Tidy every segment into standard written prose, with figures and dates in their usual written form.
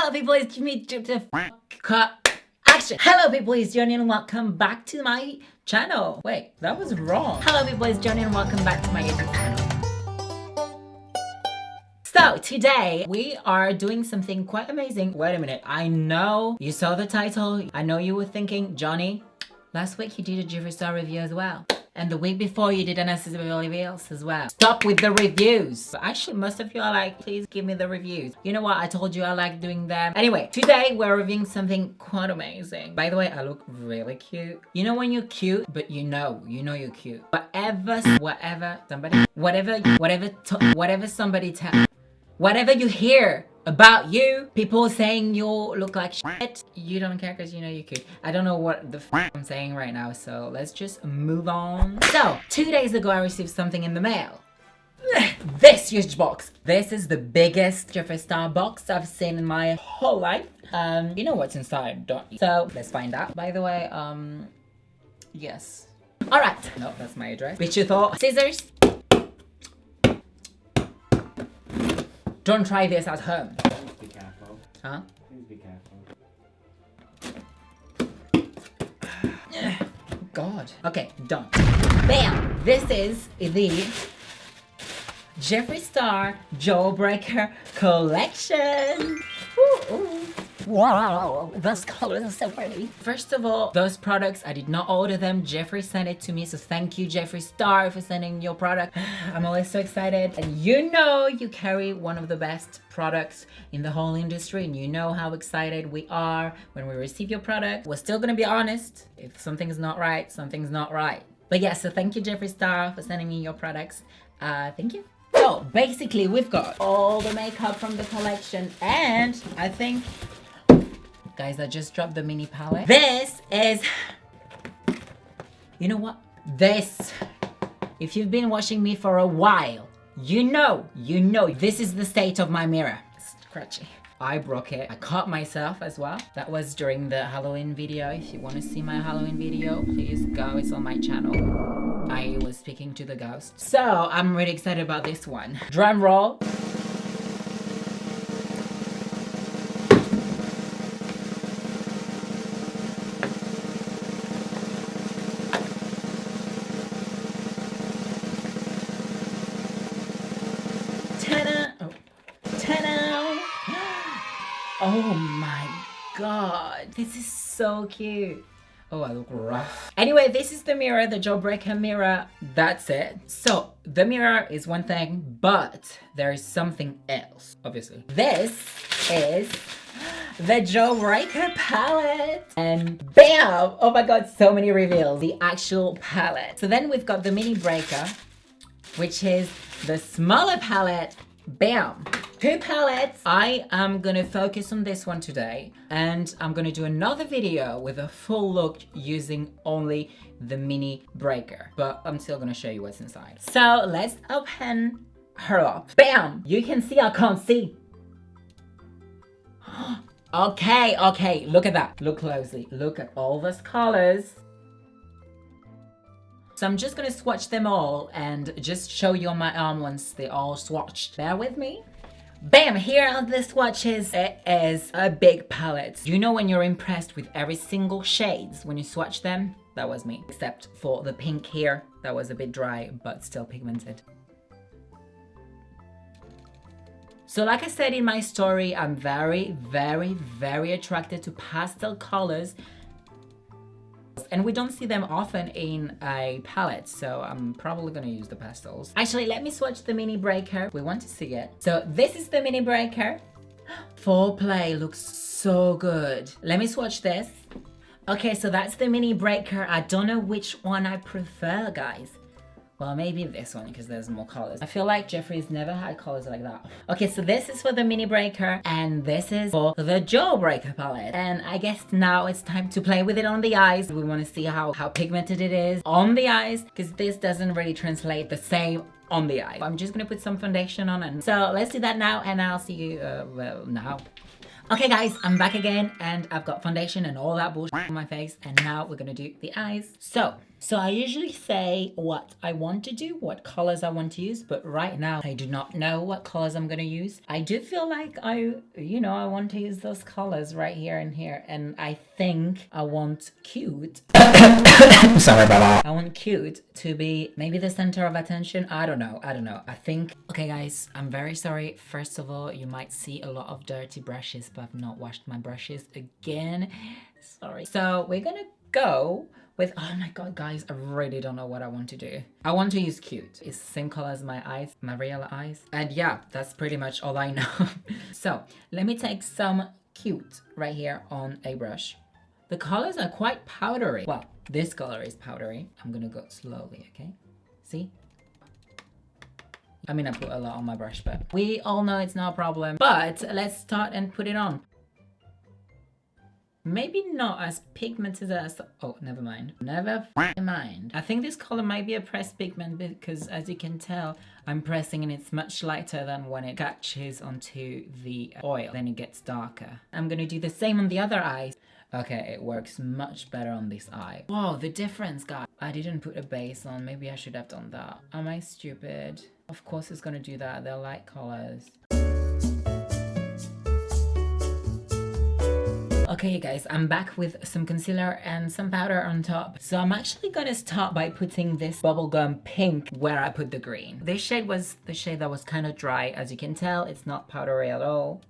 Hello people, it's me, cut, action. Hello people, it's Jony and welcome back to my channel. Wait, that was wrong. Hello people, it's Jony and welcome back to my YouTube channel. So today we are doing something quite amazing. Wait a minute, I know you saw the title. I know you were thinking, Jony, last week you did a JeffreeStar review as well. And the week before you did unnecessary reveals as well. Stop with the reviews. But actually, most of you are like, please give me the reviews. You know what? I told you I like doing them. Anyway, today we're reviewing something quite amazing. By the way, I look really cute. You know when you're cute, but you know you're cute. Whatever you hear about you, people saying you look like shit, you don't care because you know you're cute. I don't know what the f I'm saying right now, so let's just move on. So, 2 days ago I received something in the mail. This huge box. This is the biggest JeffreeStar box I've seen in my whole life. You know what's inside, don't you? So, let's find out. By the way, yes. Alright. No, that's my address. Bitch, you thought. Scissors. Don't try this at home. Please be careful. Huh? Please be careful. God. Okay, done. Bam! This is the JeffreeStar Jawbreaker collection. Ooh, ooh. Wow, those colors are so pretty. First of all, those products, I did not order them. Jeffree sent it to me, so thank you, JeffreeStar, for sending your product. I'm always so excited. And you know you carry one of the best products in the whole industry, and you know how excited we are when we receive your product. We're still gonna be honest. If something's not right, something's not right. But yeah, so thank you, JeffreeStar, for sending me your products. Thank you. So basically, we've got all the makeup from the collection, and I think, guys, I just dropped the mini palette. This is, you know what? This, if you've been watching me for a while, you know, this is the state of my mirror. It's scratchy. I broke it. I cut myself as well. That was during the Halloween video. If you want to see my Halloween video, please go. It's on my channel. I was speaking to the ghost. So I'm really excited about this one. Drum roll. Oh my god, this is so cute. Oh, I look rough. Anyway, this is the mirror, the Jawbreaker mirror. That's it. So the mirror is one thing, but there is something else, obviously. This is the Jawbreaker palette. And bam! Oh my god, so many reveals. The actual palette. So then we've got the mini breaker, which is the smaller palette. Bam! 2 palettes. I am gonna focus on this one today, and I'm gonna do another video with a full look using only the mini breaker, but I'm still gonna show you what's inside. So let's open her up. Bam! You can see, I can't see. Okay, look at that. Look closely. Look at all those colors. So I'm just gonna swatch them all and just show you on my arm once they're all swatched. Bear with me. Bam! Here are the swatches. It is a big palette. You know when you're impressed with every single shades when you swatch them? That was me. Except for the pink here. That was a bit dry, but still pigmented. So like I said in my story, I'm very attracted to pastel colors. And we don't see them often in a palette, so I'm probably gonna use the pastels. Actually, let me swatch the mini breaker. We want to see it. So this is the mini breaker. Foreplay looks so good. Let me swatch this. Okay, so that's the mini breaker. I don't know which one I prefer, guys. Well, maybe this one because there's more colors. I feel like Jeffree's never had colors like that. Okay, so this is for the mini breaker and this is for the Jawbreaker palette. And I guess now it's time to play with it on the eyes. We want to see how pigmented it is on the eyes because this doesn't really translate the same on the eye. I'm just gonna put some foundation on it. So let's do that now and I'll see you, well, now. Okay guys, I'm back again and I've got foundation and all that bullshit on my face and now we're gonna do the eyes. So So I usually say what I want to do, what colors I want to use, but right now I do not know what colors I'm gonna use. I do feel like I want to use those colors right here and here, and I think I want cute. Sorry about that. I want cute to be maybe the center of attention. I don't know. I think, okay guys, I'm very sorry. First of all, you might see a lot of dirty brushes, but I've not washed my brushes again. Sorry. So we're gonna go with, oh my god guys, I really don't know what I want to do. I want to use cute. It's the same color as my eyes, my real eyes. And yeah, that's pretty much all I know. So let me take some cute right here on a brush. The colors are quite powdery. Well, this color is powdery. I'm gonna go slowly, okay? See? I mean, I put a lot on my brush, but we all know it's not a problem. But let's start and put it on. Maybe not as pigmented as, oh, never mind. Never mind. I think this color might be a pressed pigment because as you can tell, I'm pressing and it's much lighter than when it catches onto the oil. Then it gets darker. I'm gonna do the same on the other eye. Okay, it works much better on this eye. Whoa, the difference, guys. I didn't put a base on. Maybe I should have done that. Am I stupid? Of course it's gonna do that. They're light colors. Okay you guys, I'm back with some concealer and some powder on top. So I'm actually gonna start by putting this bubblegum pink where I put the green. This shade was the shade that was kind of dry. As you can tell, it's not powdery at all.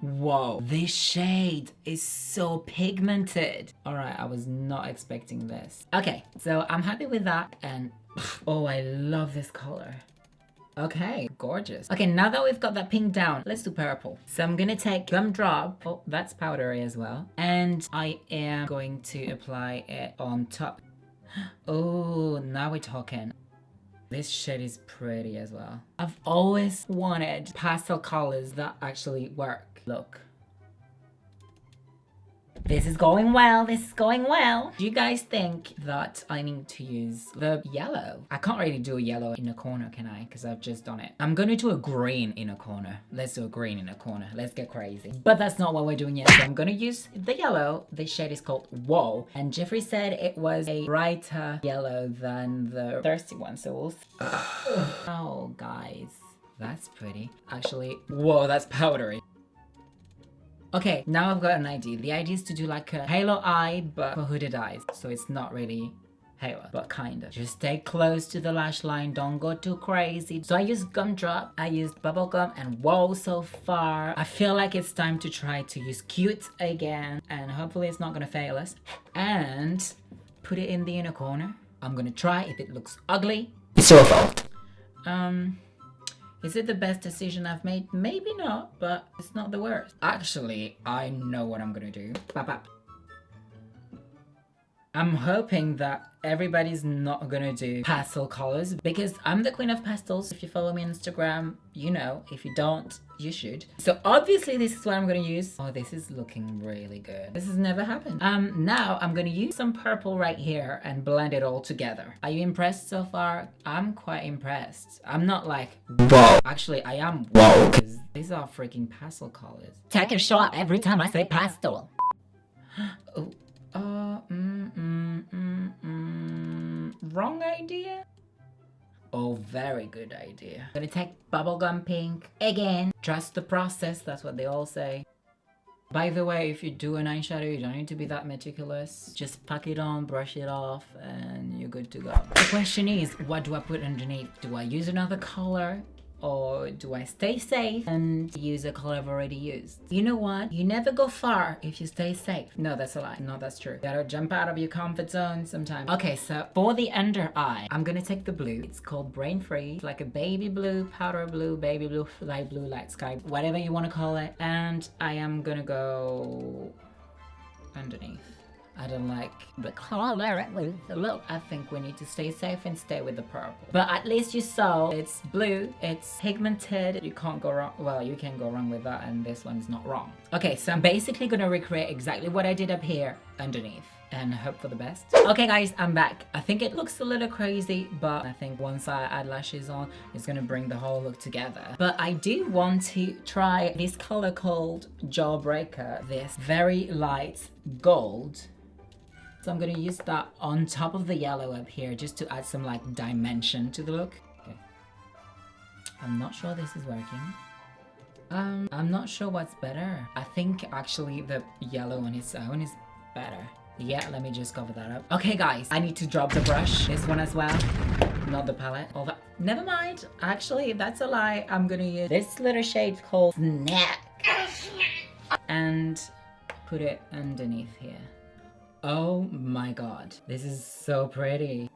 Whoa, this shade is so pigmented. All right, I was not expecting this. Okay, so I'm happy with that, and oh, I love this color. Okay, gorgeous. Okay, now that we've got that pink down, let's do purple. So I'm gonna take gumdrop. Oh, that's powdery as well. And I am going to apply it on top. Oh, now we're talking. This shade is pretty as well. I've always wanted pastel colors that actually work. Look. This is going well, this is going well. Do you guys think that I need to use the yellow? I can't really do a yellow in a corner, can I? Because I've just done it. I'm gonna do a green in a corner. Let's do a green in a corner. Let's get crazy. But that's not what we're doing yet. So I'm gonna use the yellow. This shade is called Whoa. And Jeffree said it was a brighter yellow than the thirsty one. So we'll see. Oh, guys. That's pretty. Actually, whoa, that's powdery. Okay, now I've got an idea. The idea is to do like a halo eye, but for hooded eyes. So it's not really halo, but kinda. Just stay close to the lash line, don't go too crazy. So I used gumdrop, I used bubblegum, and whoa so far. I feel like it's time to try to use cute again, and hopefully it's not gonna fail us. And put it in the inner corner. I'm gonna try. If it looks ugly, it's your fault. Is it the best decision I've made? Maybe not, but it's not the worst. Actually, I know what I'm gonna do. Bap, bap. I'm hoping that everybody's not gonna do pastel colors because I'm the queen of pastels. If you follow me on Instagram, you know. If you don't, you should. So obviously this is what I'm gonna use. Oh, this is looking really good. This has never happened. Now I'm gonna use some purple right here and blend it all together. Are you impressed so far? I'm quite impressed. I'm not like, whoa. Actually, I am whoa, because these are freaking pastel colors. Take a shot every time I say pastel. Oh. Wrong idea? Oh, very good idea. I'm gonna take bubblegum pink again. Trust the process, that's what they all say. By the way, if you do an eyeshadow, you don't need to be that meticulous. Just pack it on, brush it off, and you're good to go. The question is, what do I put underneath? Do I use another color? Or do I stay safe and use a color I've already used? You know what? You never go far if you stay safe. No, that's a lie. No, that's true. You gotta jump out of your comfort zone sometimes. Okay, so for the under eye, I'm gonna take the blue. It's called Brain Free. It's like a baby blue, powder blue, baby blue, light sky, whatever you wanna call it. And I am gonna go underneath. I don't like the color. I think we need to stay safe and stay with the purple. But at least you saw it's blue, it's pigmented. You can't go wrong. Well, you can go wrong with that, and this one's not wrong. Okay, so I'm basically gonna recreate exactly what I did up here underneath and hope for the best. Okay guys, I'm back. I think it looks a little crazy, but I think once I add lashes on, it's gonna bring the whole look together. But I do want to try this color called Jawbreaker, this very light gold. It's So I'm gonna use that on top of the yellow up here just to add some like dimension to the look. Okay. I'm not sure this is working. I'm not sure what's better. I think actually the yellow on its own is better. Yeah, let me just cover that up. Okay guys, I need to drop the brush. This one as well. Not the palette. All that. Never mind. Actually, that's a lie. I'm gonna use this little shade called Snack. And put it underneath here. Oh my god. This is so pretty.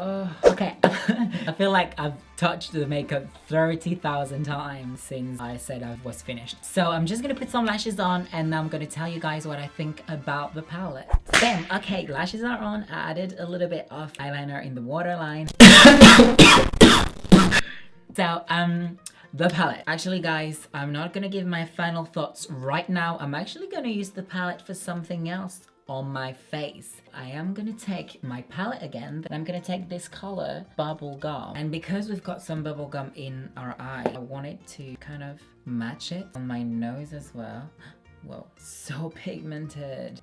Oh, okay. I feel like I've touched the makeup 30,000 times since I said I was finished. So I'm just gonna put some lashes on and I'm gonna tell you guys what I think about the palette. Bam! Okay, lashes are on. I added a little bit of eyeliner in the waterline. So, the palette. Actually guys, I'm not gonna give my final thoughts right now. I'm actually gonna use the palette for something else on my face. I am gonna take my palette again, and I'm gonna take this color, Bubblegum. And because we've got some bubblegum in our eye, I wanted to kind of match it on my nose as well. Whoa, so pigmented.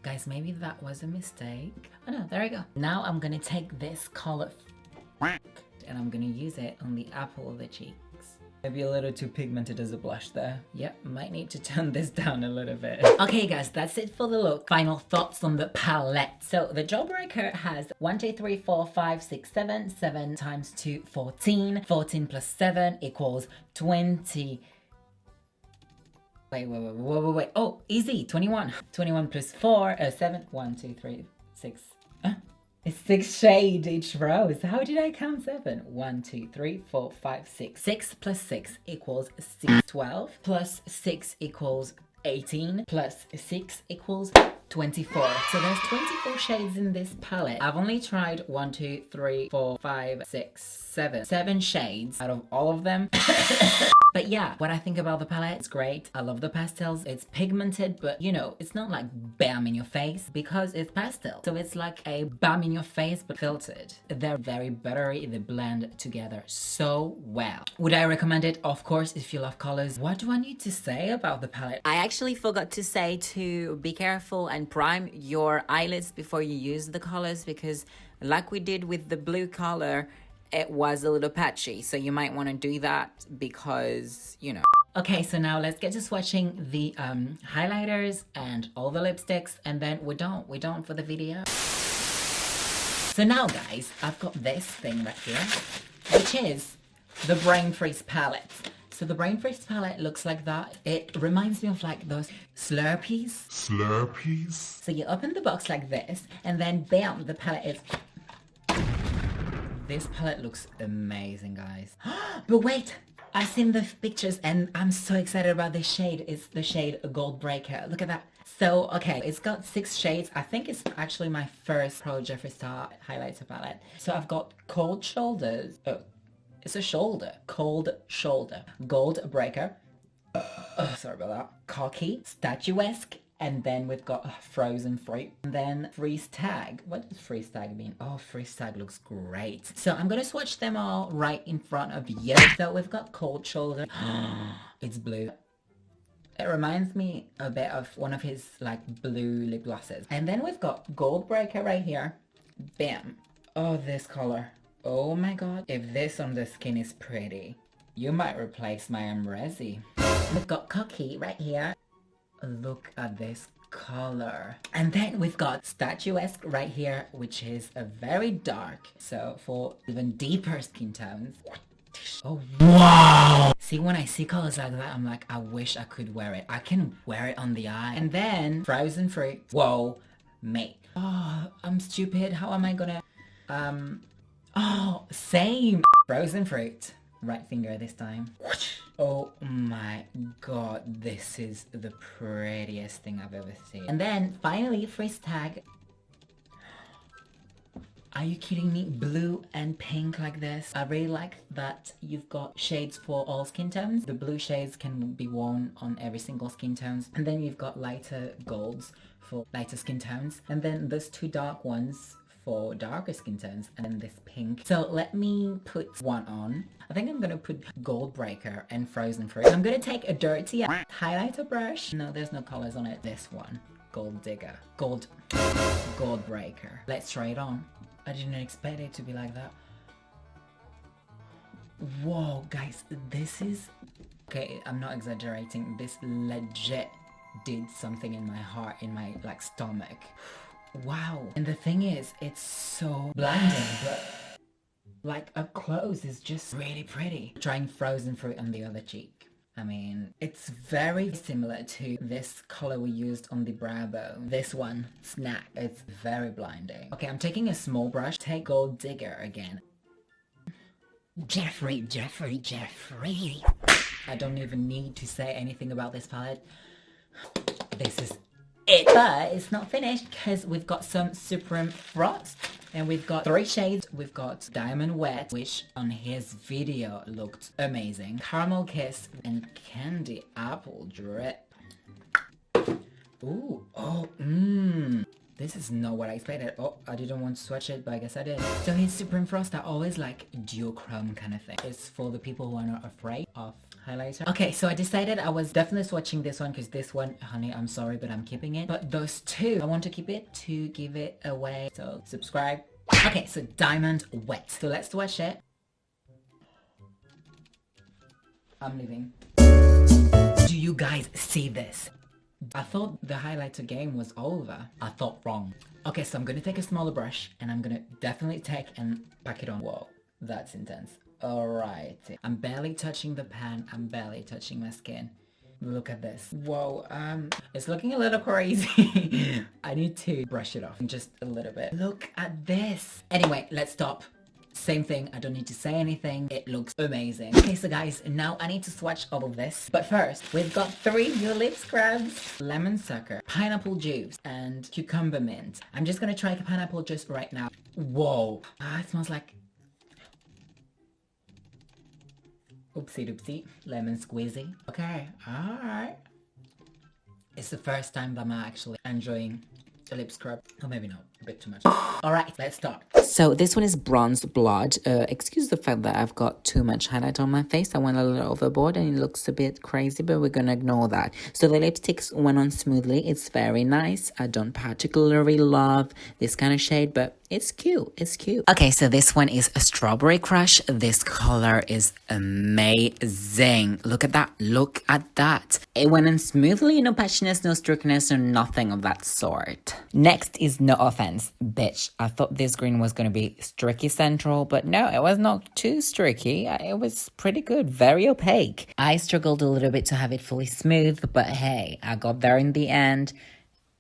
Guys, maybe that was a mistake. Oh no, there we go. Now I'm gonna take this color and I'm gonna use it on the apple of the cheeks. Maybe a little too pigmented as a blush there. Yep, might need to turn this down a little bit. Okay guys, that's it for the look. Final thoughts on the palette. So the Jawbreaker has 1, 2, 3, 4, 5, 6, 7. 7 times 2, 14. 14 plus 7 equals 20. Wait. Oh, easy, 21. 21 plus 4, 7. 1, 2, 3, 6. It's 6 shades each rose. How did I count 7? 1, 2, 3, 4, 5, 6. 6 plus 6 equals 6. 12 plus 6 equals 18 plus 6 equals 24. So there's 24 shades in this palette. I've only tried 1, 2, 3, 4, 5, 6, 7. 7 shades out of all of them. But yeah, what I think about the palette, it's great. I love the pastels. It's pigmented, but you know, it's not like bam in your face because it's pastel. So it's like a bam in your face, but filtered. They're very buttery. They blend together so well. Would I recommend it? Of course, if you love colors. What do I need to say about the palette? I actually forgot to say to be careful and prime your eyelids before you use the colors, because like we did with the blue color, it was a little patchy, so you might want to do that because, you know. Okay, so now let's get to swatching the highlighters and all the lipsticks, and then we're done for the video. So now guys, I've got this thing right here, which is the Brain Freeze palette. So the Brain Freeze palette looks like that. It reminds me of like those Slurpees. So you open the box like this, and then bam, the palette is... This palette looks amazing, guys. But wait, I've seen the pictures and I'm so excited about this shade. It's the shade Jawbreaker. Look at that. So, okay, it's got 6 shades. I think it's actually my first Pro JeffreeStar highlighter palette. So I've got Cold Shoulders. Oh, it's a shoulder. Cold Shoulder. Jawbreaker. Sorry about that. Cocky. Statuesque. And then we've got Frozen Fruit. And then Freeze Tag. What does Freeze Tag mean? Oh, Freeze Tag looks great. So I'm gonna swatch them all right in front of you. So we've got Cold Shoulder. It's blue. It reminds me a bit of one of his like blue lip glosses. And then we've got Jawbreaker right here. Bam. Oh, this color. Oh my god. If this on the skin is pretty, you might replace my Resi. We've got Cocky right here. Look at this color. And then we've got Statuesque right here, which is a very dark. So for even deeper skin tones. Oh wow! See, when I see colors like that, I'm like, I wish I could wear it. I can wear it on the eye. And then Frozen Fruit. Whoa, mate. Oh, I'm stupid. How am I gonna... Oh, same. Frozen Fruit. Right finger this time. Oh my god, this is the prettiest thing I've ever seen. And then finally, Freeze Tag. Are you kidding me? Blue and pink like this. I really like that you've got shades for all skin tones. The blue shades can be worn on every single skin tones. And then you've got lighter golds for lighter skin tones. And then those 2 dark ones for darker skin tones, and then this pink. So let me put one on. I think I'm gonna put Jawbreaker and Frozen Fruit. I'm gonna take a dirty highlighter brush. No, there's no colors on it. This one. Gold Digger. Gold Breaker. Let's try it on. I didn't expect it to be like that. Whoa, guys, this is... Okay, I'm not exaggerating. This legit did something in my heart, in my, like, stomach. Wow. And the thing is, it's so blinding, but... like, up close is just really pretty. Trying frozen fruit on the other cheek. I mean, it's very similar to this color we used on the brow bone. This one, Snack. It's very blinding. Okay, I'm taking a small brush. Take Gold Digger again. Jeffree. I don't even need to say anything about this palette. This is it. But it's not finished because we've got some Supreme Frost. And we've got 3 shades. We've got Diamond Wet, which on his video looked amazing. Caramel Kiss and Candy Apple Drip. Ooh, oh, this is not what I expected. Oh, I didn't want to swatch it, but I guess I did. So his Supreme Frost are always like duochrome kind of thing. It's for the people who are not afraid of highlighter. Okay, so I decided I was definitely swatching this one because this one, honey, I'm sorry, but I'm keeping it. But those 2, I want to keep it to give it away. So subscribe. Okay, so Diamond Wet. So let's swatch it. I'm leaving. Do you guys see this? I thought the highlighter game was over. I thought wrong. Okay, so I'm gonna take a smaller brush and I'm gonna definitely take and pack it on. Whoa, that's intense. Alright. I'm barely touching the pan. I'm barely touching my skin. Look at this. Whoa, it's looking a little crazy. I need to brush it off just a little bit. Look at this. Anyway, let's stop. Same thing, I don't need to say anything. It looks amazing. Okay, so guys, now I need to swatch all of this. But first, we've got 3 new lip scrubs. Lemon Sucker, Pineapple Juice, and Cucumber Mint. I'm just gonna try Pineapple Juice right now. Whoa. It smells like... oopsie doopsie. Lemon squeezy. Okay, alright. It's the first time that I'm actually enjoying a lip scrub. Or maybe not, a bit too much. Alright, let's start. So this one is Bronzed Blood. Excuse the fact that I've got too much highlight on my face. I went a little overboard and it looks a bit crazy, but we're gonna ignore that. So the lipsticks went on smoothly. It's very nice. I don't particularly love this kind of shade, but it's cute. It's cute. Okay, so this one is a Strawberry Crush. This color is amazing. Look at that. Look at that. It went on smoothly. No patchiness, no streakiness, or nothing of that sort. Next is No Offense, bitch. I thought this green was going to be streaky central, but no, it was not too streaky. It was pretty good. Very opaque. I struggled a little bit to have it fully smooth, but hey, I got there in the end.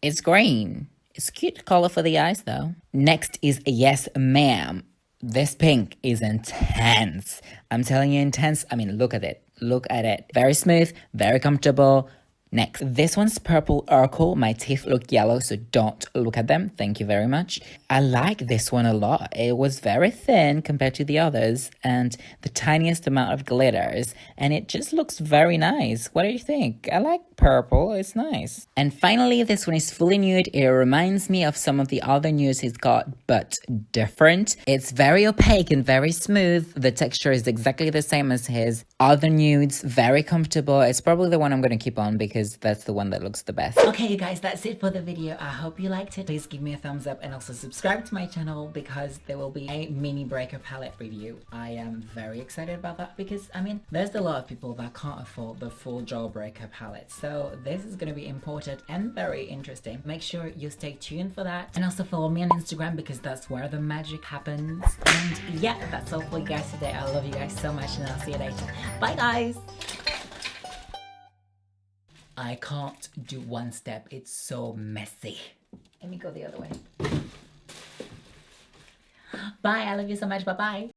It's green. It's a cute color for the eyes though. Next is Yes Ma'am. This pink is intense. I'm telling you, intense. I mean, look at it. Look at it. Very smooth, very comfortable. Next, this one's Purple Urkel. My teeth look yellow, so don't look at them. Thank you very much. I like this one a lot. It was very thin compared to the others and the tiniest amount of glitters. And it just looks very nice. What do you think? I like purple. It's nice. And finally, this one is fully nude. It reminds me of some of the other nudes he's got, but different. It's very opaque and very smooth. The texture is exactly the same as his other nudes. Very comfortable. It's probably the one I'm going to keep on because that's the one that looks the best. Okay, you guys, that's it for the video. I hope you liked it. Please give me a thumbs up and also subscribe to my channel because there will be a mini breaker palette review. I am very excited about that because, I mean, there's a lot of people that can't afford the full Jawbreaker palette. So this is going to be important and very interesting. Make sure you stay tuned for that. And also follow me on Instagram because that's where the magic happens. And yeah, that's all for you guys today. I love you guys so much and I'll see you later. Bye, guys. I can't do one step. It's so messy. Let me go the other way. Bye. I love you so much. Bye-bye.